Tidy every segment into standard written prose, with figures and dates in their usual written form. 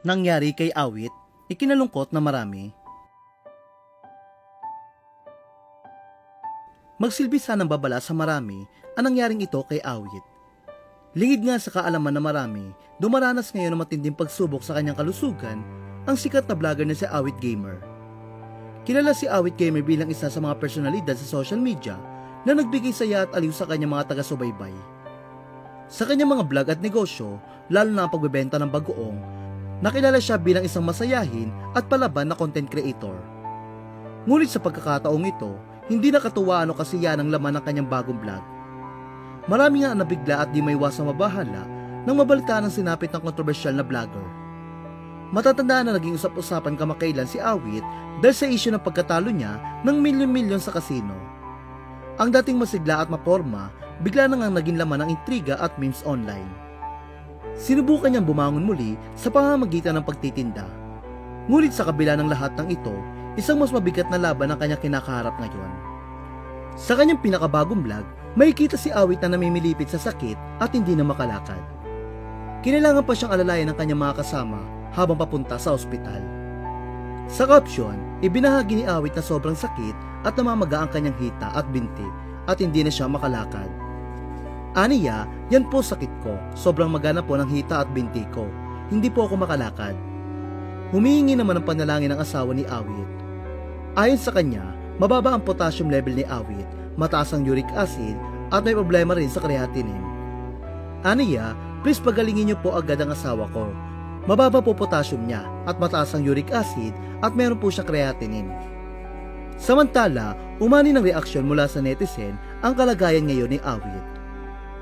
Nangyari kay Awit, ikinalungkot na marami. Magsilbi sanang babala sa marami ang nangyaring ito kay Awit. Lingid nga sa kaalaman na marami, dumaranas ngayon ng matinding pagsubok sa kanyang kalusugan ang sikat na vlogger na si Awit Gamer. Kilala si Awit Gamer bilang isa sa mga personalidad sa social media na nagbigay saya at aliw sa kanyang mga taga-subaybay. Sa kanyang mga vlog at negosyo, lalo na ang pagbebenta ng bagoong, nakilala siya bilang isang masayahin at palaban na content creator. Ngunit sa pagkakataong ito, hindi nakatuwa ano kasiya ng laman ng kanyang bagong vlog. Marami nga ang nabigla at di may iwasang mabahala nang mabalita ng sinapit ng kontrobersyal na vlogger. Matatandaan na naging usap-usapan kamakailan si Awit dahil sa isyu ng pagkatalo niya ng milyon-milyon sa kasino. Ang dating masigla at maporma, bigla na nga naging laman ng intriga at memes online. Sinubukan niyang bumangon muli sa pamamagitan ng pagtitinda. Ngunit sa kabila ng lahat ng ito, isang mas mabigat na laban ang kanyang kinakaharap ngayon. Sa kanyang pinakabagong vlog, makikita si Awit na namimilipit sa sakit at hindi na makalakad. Kinailangan pa siyang alalayan ng kanyang mga kasama habang papunta sa ospital. Sa caption, ibinahagi ni Awit na sobrang sakit at namamaga ang kanyang hita at binti at hindi na siya makalakad. Aniya, yan po sakit ko, sobrang magana po ng hita at binti ko, hindi po ako makalakad. Humihingi naman ng panalangin ang asawa ni Awit. Ayon sa kanya, mababa ang potassium level ni Awit, mataas ang uric acid at may problema rin sa creatinine. Aniya, please pagalingin niyo po agad ang asawa ko. Mababa po potassium niya at mataas ang uric acid at meron po siyang creatinine. Samantala, umani ng reaksyon mula sa netizen ang kalagayan ngayon ni Awit.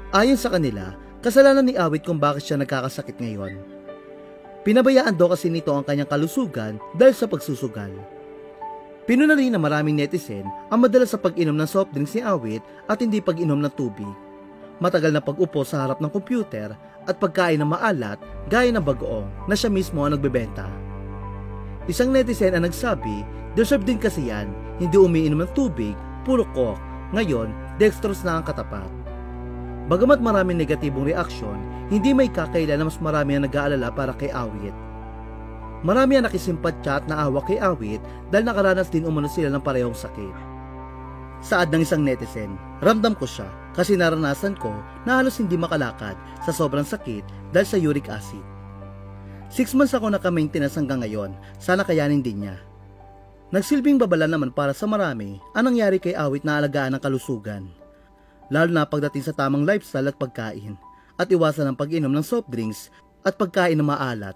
Ayon sa kanila, kasalanan ni Awit kung bakit siya nagkakasakit ngayon. Pinabayaan daw kasi nito ang kanyang kalusugan dahil sa pagsusugal. Pinuna rin na maraming netizen ang madalas sa pag-inom ng soft drinks ni Awit at hindi pag-inom ng tubig. Matagal na pag-upo sa harap ng computer at pagkain ng maalat gaya ng bagoong na siya mismo ang nagbebenta. Isang netizen ang nagsabi, deserve din kasi yan, hindi umiinom ng tubig, puro coke, ngayon dextrose na ang katapat. Bagamat maraming negatibong reaksyon, hindi may kakaila na mas marami ang nag-aalala para kay Awit. Marami ang nakisimpatya at naawa kay Awit dahil nakaranas din umano sila ng parehong sakit. Saad ng isang netizen, ramdam ko siya kasi naranasan ko na halos hindi makalakad sa sobrang sakit dahil sa uric acid. 6 months ako naka-maintenance hanggang ngayon, sana kayanin din niya. Nagsilbing babala naman para sa marami ang nangyari kay Awit na alagaan ng kalusugan. Lalo na pagdating sa tamang lifestyle at pagkain, at iwasan ang pag-inom ng soft drinks at pagkain na maalat.